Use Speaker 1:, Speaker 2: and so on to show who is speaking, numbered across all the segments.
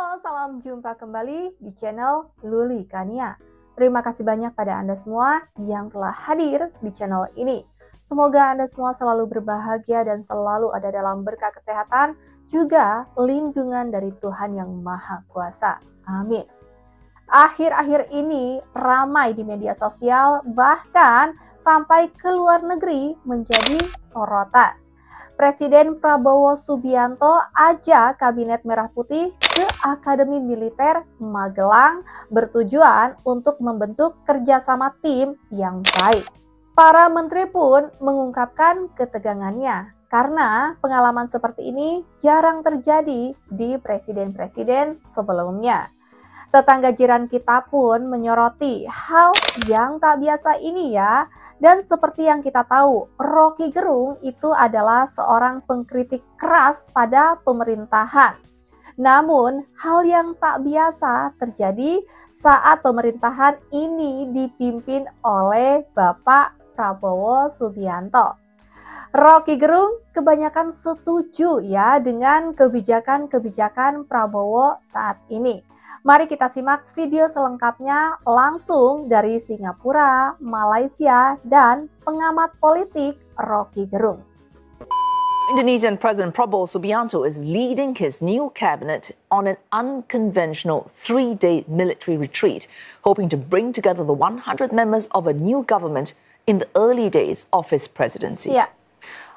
Speaker 1: Halo, salam jumpa kembali di channel Luli Kania. Terima kasih banyak pada Anda semua yang telah hadir di channel ini. Semoga Anda semua selalu berbahagia dan selalu ada dalam berkah kesehatan, juga lindungan dari Tuhan Yang Maha Kuasa. Amin. Akhir-akhir ini ramai di media sosial, bahkan sampai ke luar negeri menjadi sorotan. Presiden Prabowo Subianto ajak Kabinet Merah Putih ke Akademi Militer Magelang bertujuan untuk membentuk kerjasama tim yang baik. Para menteri pun mengungkapkan ketegangannya karena pengalaman seperti ini jarang terjadi di presiden-presiden sebelumnya. Tetangga jiran kita pun menyoroti hal yang tak biasa ini ya. Dan seperti yang kita tahu, Rocky Gerung itu adalah seorang pengkritik keras pada pemerintahan. Namun, hal yang tak biasa terjadi saat pemerintahan ini dipimpin oleh Bapak Prabowo Subianto. Rocky Gerung kebanyakan setuju ya dengan kebijakan-kebijakan Prabowo saat ini. Mari kita simak video selengkapnya langsung dari Singapura, Malaysia, dan pengamat politik Rocky Gerung.
Speaker 2: Indonesian President Prabowo Subianto is leading his new cabinet on an unconventional three-day military retreat, hoping to bring together the 100 members of a new government in the early days of his presidency.
Speaker 1: Yeah.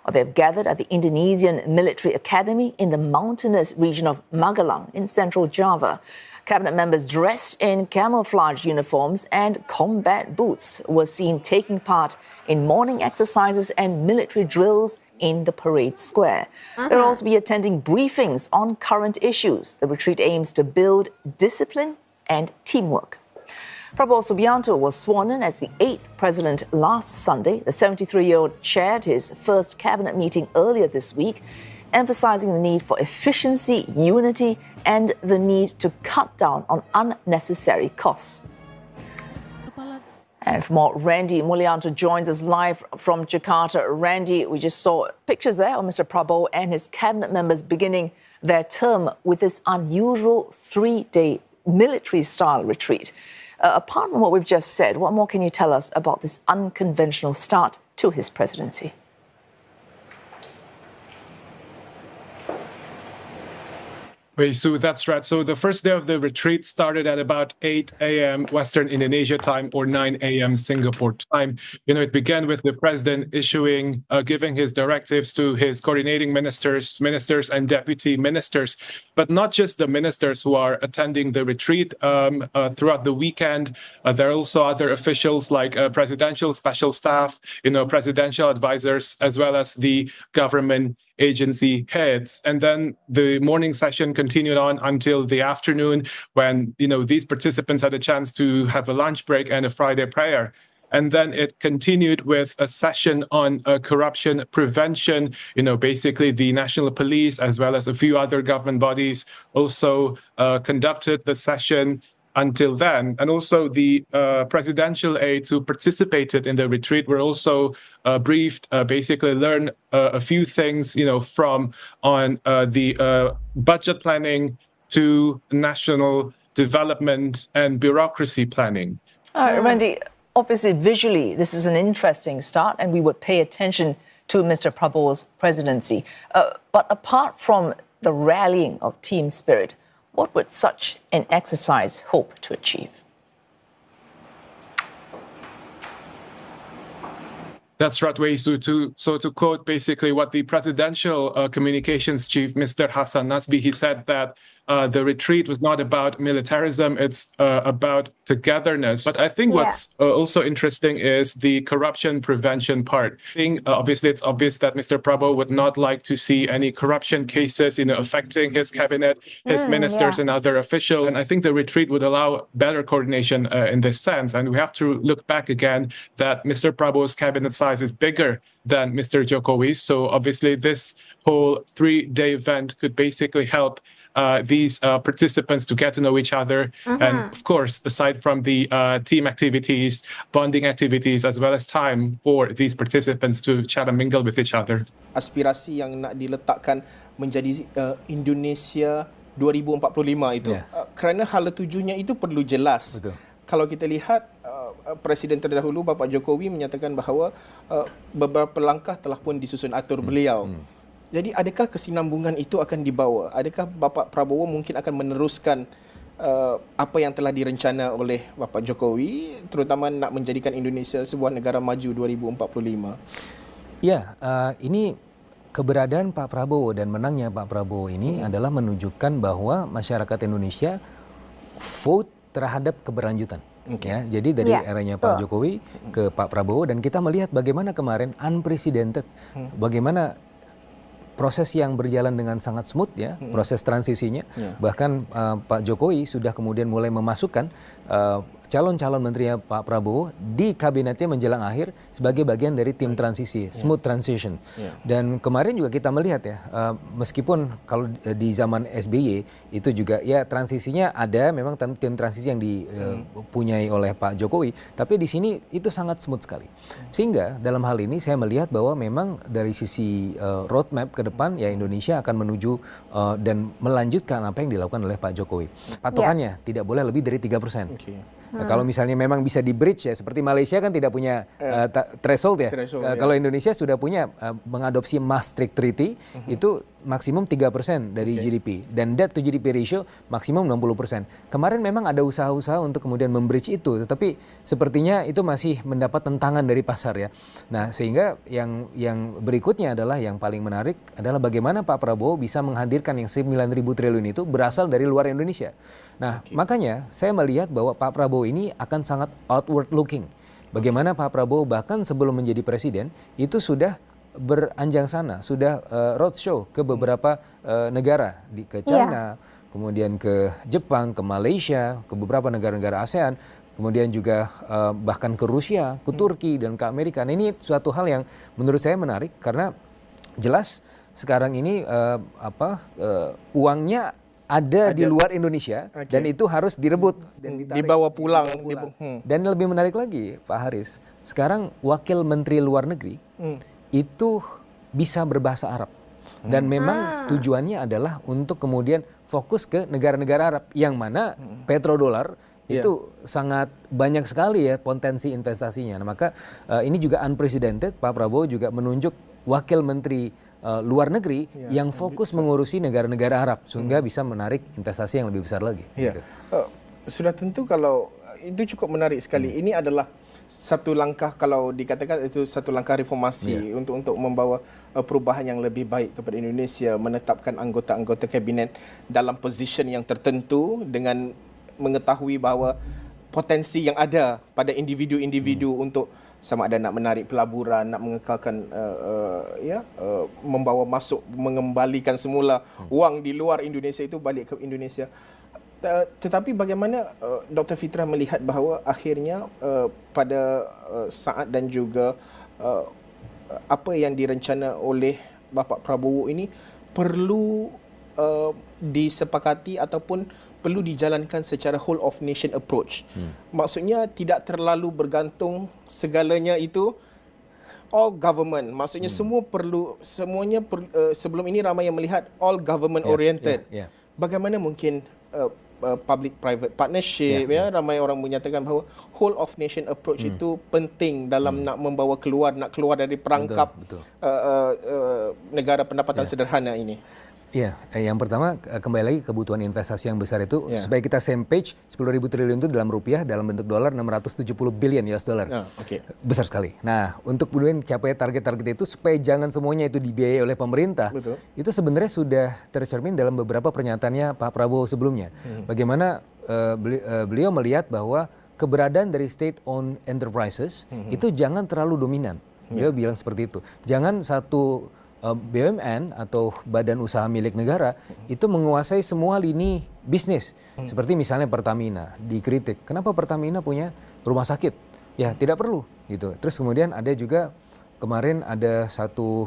Speaker 2: They've gathered at the Indonesian Military Academy in the mountainous region of Magelang in central Java. Cabinet members dressed in camouflage uniforms and combat boots were seen taking part in morning exercises and military drills in the parade square. They'll also be attending briefings on current issues. The retreat aims to build discipline and teamwork. Prabowo Subianto was sworn in as the 8th president last Sunday. The 73-year-old chaired his first cabinet meeting earlier this week, emphasizing the need for efficiency, unity, and the need to cut down on unnecessary costs. And for more, Randy Mulyanto joins us live from Jakarta. Randy, we just saw pictures there of Mr. Prabowo and his cabinet members beginning their term with this unusual three-day military-style retreat. Apart from what we've just said, what more can you tell us about this unconventional start to his presidency?
Speaker 3: Wait, so that's right. So the first day of the retreat started at about 8 a.m. Western Indonesia time or 9 a.m. Singapore time. It began with the president giving his directives to his coordinating ministers and deputy ministers, but not just the ministers who are attending the retreat throughout the weekend. There are also other officials like presidential special staff, presidential advisors, as well as the government agency heads. And then the morning session continued on until the afternoon when, these participants had a chance to have a lunch break and a Friday prayer. And then it continued with a session on corruption prevention. Basically the National Police, as well as a few other government bodies, also conducted the session until then. And also the presidential aides who participated in the retreat were also briefed, basically learn a few things, from on the budget planning to national development and bureaucracy planning.
Speaker 2: Randy, obviously visually this is an interesting start and we would pay attention to Mr. Prabowo's presidency. But apart from the rallying of team spirit, what would such an exercise hope to achieve?
Speaker 3: That's right, Wei. So to quote basically what the presidential communications chief, Mr. Hassan Nasbi, he said that the retreat was not about militarism, it's about togetherness. But I think what's also interesting is the corruption prevention part. Obviously, it's obvious that Mr. Prabowo would not like to see any corruption cases, affecting his cabinet, his ministers and other officials. And I think the retreat would allow better coordination in this sense. And we have to look back again that Mr. Prabowo's cabinet size is bigger than Mr. Jokowi's. So obviously, this whole three-day event could basically help these participants to get to know each other. And of course, aside from the team activities, bonding activities, as well as time for these participants to chat and mingle with each other.
Speaker 4: Aspirasi yang nak diletakkan menjadi Indonesia 2045 itu. Kerana hala tujunya itu perlu jelas.
Speaker 5: Betul.
Speaker 4: Kalau kita lihat Presiden terdahulu Bapak Jokowi menyatakan bahawa beberapa langkah telah pun disusun atur beliau. Jadi adakah kesinambungan itu akan dibawa? Adakah Bapak Prabowo mungkin akan meneruskan apa yang telah direncana oleh Bapak Jokowi, terutama nak menjadikan Indonesia sebuah negara maju 2045?
Speaker 5: Ya, ini keberadaan Pak Prabowo dan menangnya Pak Prabowo ini adalah menunjukkan bahwa masyarakat Indonesia vote terhadap keberlanjutan. Ya, jadi dari eranya Pak Jokowi ke Pak Prabowo, dan kita melihat bagaimana kemarin unprecedented, bagaimana proses yang berjalan dengan sangat smooth ya, proses transisinya. Bahkan Pak Jokowi sudah kemudian mulai memasukkan calon-calon menterinya Pak Prabowo di kabinetnya menjelang akhir sebagai bagian dari tim transisi, smooth transition. Dan kemarin juga kita melihat ya, meskipun kalau di zaman SBY itu juga ya transisinya ada, memang tim transisi yang dipunyai oleh Pak Jokowi, tapi di sini itu sangat smooth sekali. Sehingga dalam hal ini saya melihat bahwa memang dari sisi roadmap ke depan ya Indonesia akan menuju dan melanjutkan apa yang dilakukan oleh Pak Jokowi. Patokannya tidak boleh lebih dari 3%. Nah, kalau misalnya memang bisa di bridge ya, seperti Malaysia kan tidak punya threshold ya. Kalau Indonesia sudah punya mengadopsi Maastricht Treaty, itu maksimum 3% dari GDP. Dan debt to GDP ratio maksimum 60%. Kemarin memang ada usaha-usaha untuk kemudian membridge itu, tetapi sepertinya itu masih mendapat tentangan dari pasar ya. Nah, sehingga yang berikutnya adalah yang paling menarik adalah bagaimana Pak Prabowo bisa menghadirkan yang 9.000 triliun itu berasal dari luar Indonesia. Nah, makanya saya melihat bahwa Pak Prabowo ini akan sangat outward looking. Bagaimana Pak Prabowo bahkan sebelum menjadi presiden itu sudah beranjang sana, sudah roadshow ke beberapa negara, ke China, kemudian ke Jepang, ke Malaysia, ke beberapa negara-negara ASEAN, kemudian juga bahkan ke Rusia, ke Turki, dan ke Amerika. Nah, ini suatu hal yang menurut saya menarik karena jelas sekarang ini uangnya ada di luar Indonesia dan itu harus direbut dan
Speaker 4: dibawa pulang.
Speaker 5: Dan lebih menarik lagi Pak Haris, sekarang Wakil Menteri Luar Negeri itu bisa berbahasa Arab. Dan memang tujuannya adalah untuk kemudian fokus ke negara-negara Arab yang mana petrodolar itu sangat banyak sekali ya potensi investasinya. Nah, maka ini juga unprecedented, Pak Prabowo juga menunjuk Wakil Menteri luar negeri yang fokus mengurusi negara-negara Arab sehingga bisa menarik investasi yang lebih besar lagi. Gitu.
Speaker 4: Sudah tentu kalau itu cukup menarik sekali. Ini adalah satu langkah, kalau dikatakan itu satu langkah reformasi untuk membawa perubahan yang lebih baik kepada Indonesia, menetapkan anggota-anggota kabinet dalam position yang tertentu dengan mengetahui bahawa potensi yang ada pada individu-individu untuk sama ada nak menarik pelaburan, nak mengekalkan membawa masuk, mengembalikan semula wang di luar Indonesia itu balik ke Indonesia. Tetapi bagaimana Dr. Fitrah melihat bahawa akhirnya pada saat dan juga apa yang direncana oleh Bapak Prabowo ini perlu disepakati ataupun perlu dijalankan secara whole of nation approach. Maksudnya tidak terlalu bergantung segalanya itu all government. Maksudnya semuanya sebelum ini ramai yang melihat all government oriented. Bagaimana mungkin public private partnership ramai orang menyatakan bahawa whole of nation approach itu penting dalam nak membawa nak keluar dari perangkap negara pendapatan sederhana ini.
Speaker 5: Iya, yang pertama kembali lagi kebutuhan investasi yang besar itu supaya kita same page, 10.000 triliun itu dalam rupiah, dalam bentuk dolar 670 billion US dollar. Besar sekali. Nah, untuk kemudian capai target-target itu supaya jangan semuanya itu dibiayai oleh pemerintah. Itu sebenarnya sudah tercermin dalam beberapa pernyataannya Pak Prabowo sebelumnya. Bagaimana beliau melihat bahwa keberadaan dari state owned enterprises itu jangan terlalu dominan. Dia bilang seperti itu. Jangan satu BUMN atau badan usaha milik negara itu menguasai semua lini bisnis. Seperti misalnya Pertamina dikritik. Kenapa Pertamina punya rumah sakit? Ya tidak perlu gitu. Terus kemudian ada juga kemarin ada satu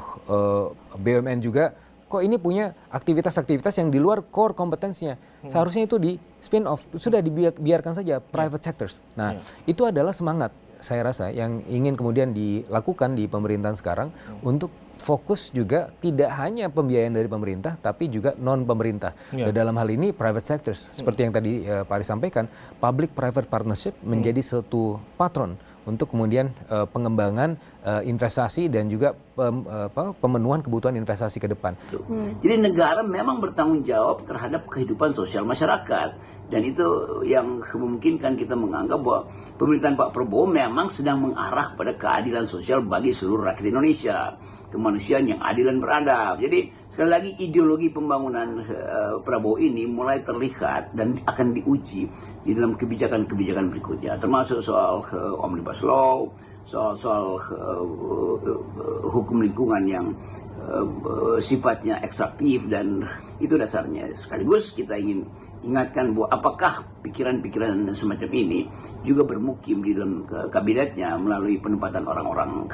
Speaker 5: BUMN juga kok ini punya aktivitas-aktivitas yang di luar core kompetensinya. Seharusnya itu di spin off, sudah dibiarkan saja private sectors. Nah, itu adalah semangat saya rasa yang ingin kemudian dilakukan di pemerintahan sekarang untuk fokus juga tidak hanya pembiayaan dari pemerintah, tapi juga non-pemerintah. Dalam hal ini private sectors, seperti yang tadi Pak Aris sampaikan, public-private partnership menjadi satu patron untuk kemudian pengembangan investasi dan juga pemenuhan kebutuhan investasi ke depan.
Speaker 6: Jadi negara memang bertanggung jawab terhadap kehidupan sosial masyarakat. Dan itu yang memungkinkan kita menganggap bahwa pemerintahan Pak Prabowo memang sedang mengarah pada keadilan sosial bagi seluruh rakyat Indonesia. Kemanusiaan yang adil dan beradab. Jadi sekali lagi ideologi pembangunan Prabowo ini mulai terlihat dan akan diuji di dalam kebijakan-kebijakan berikutnya. Termasuk soal Omnibus Law, soal hukum lingkungan yang sifatnya ekstraktif, dan itu dasarnya. Sekaligus kita ingin ingatkan bahwa apakah pikiran-pikiran semacam ini juga bermukim di dalam kabinetnya melalui penempatan orang-orang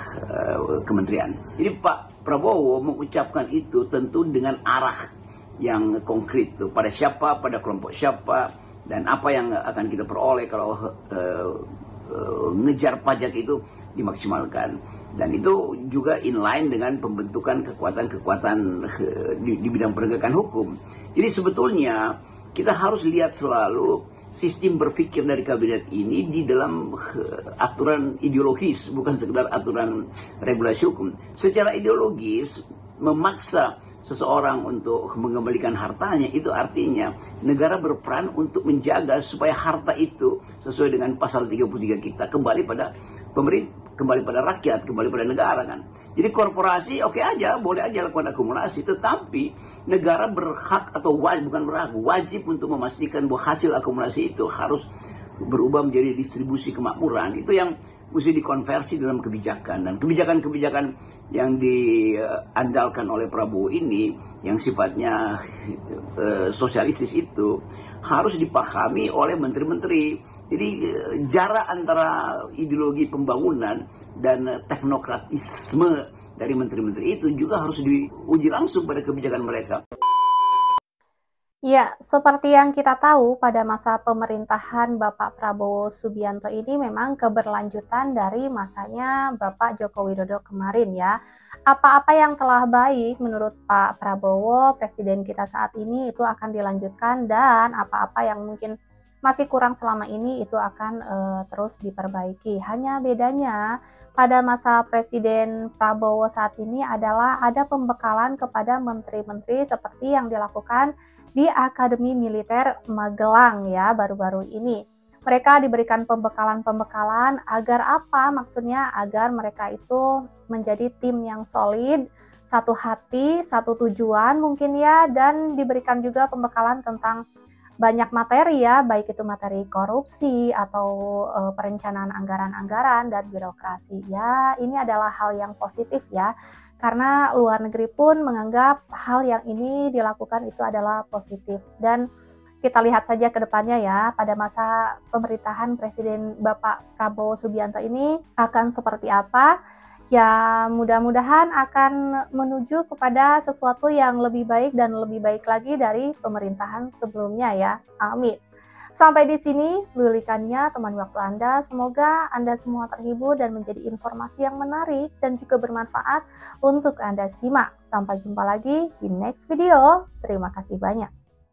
Speaker 6: kementerian. Jadi Pak Prabowo mengucapkan itu tentu dengan arah yang konkret tuh, pada siapa, pada kelompok siapa, dan apa yang akan kita peroleh kalau ngejar pajak itu dimaksimalkan. Dan itu juga inline dengan pembentukan kekuatan-kekuatan di bidang penegakan hukum. Jadi sebetulnya kita harus lihat selalu sistem berpikir dari kabinet ini di dalam aturan ideologis, bukan sekedar aturan regulasi hukum. Secara ideologis memaksa seseorang untuk mengembalikan hartanya, itu artinya negara berperan untuk menjaga supaya harta itu sesuai dengan pasal 33 kita kembali pada pemerintah, kembali pada rakyat, kembali pada negara kan. Jadi korporasi oke aja, boleh aja lakukan akumulasi, tetapi negara berhak atau wajib untuk memastikan bahwa hasil akumulasi itu harus berubah menjadi distribusi kemakmuran. Itu yang mesti dikonversi dalam kebijakan, dan kebijakan-kebijakan yang diandalkan oleh Prabowo ini yang sifatnya sosialistis itu harus dipahami oleh menteri-menteri. Jadi jarak antara ideologi pembangunan dan teknokratisme dari menteri-menteri itu juga harus diuji langsung pada kebijakan mereka.
Speaker 1: Ya, seperti yang kita tahu pada masa pemerintahan Bapak Prabowo Subianto ini memang keberlanjutan dari masanya Bapak Joko Widodo kemarin ya. Apa-apa yang telah baik menurut Pak Prabowo, presiden kita saat ini, itu akan dilanjutkan, dan apa-apa yang mungkin masih kurang selama ini itu akan terus diperbaiki. Hanya bedanya pada masa Presiden Prabowo saat ini adalah ada pembekalan kepada menteri-menteri seperti yang dilakukan di Akademi Militer Magelang ya baru-baru ini. Mereka diberikan pembekalan-pembekalan agar apa? Maksudnya agar mereka itu menjadi tim yang solid, satu hati, satu tujuan mungkin ya, dan diberikan juga pembekalan tentang banyak materi ya, baik itu materi korupsi atau perencanaan anggaran-anggaran dan birokrasi. Ya, ini adalah hal yang positif ya, karena luar negeri pun menganggap hal yang ini dilakukan itu adalah positif. Dan kita lihat saja ke depannya ya, pada masa pemerintahan Presiden Bapak Prabowo Subianto ini akan seperti apa. Ya, mudah-mudahan akan menuju kepada sesuatu yang lebih baik dan lebih baik lagi dari pemerintahan sebelumnya ya. Amin. Sampai di sini lulikannya teman waktu Anda. Semoga Anda semua terhibur dan menjadi informasi yang menarik dan juga bermanfaat untuk Anda simak. Sampai jumpa lagi di next video. Terima kasih banyak.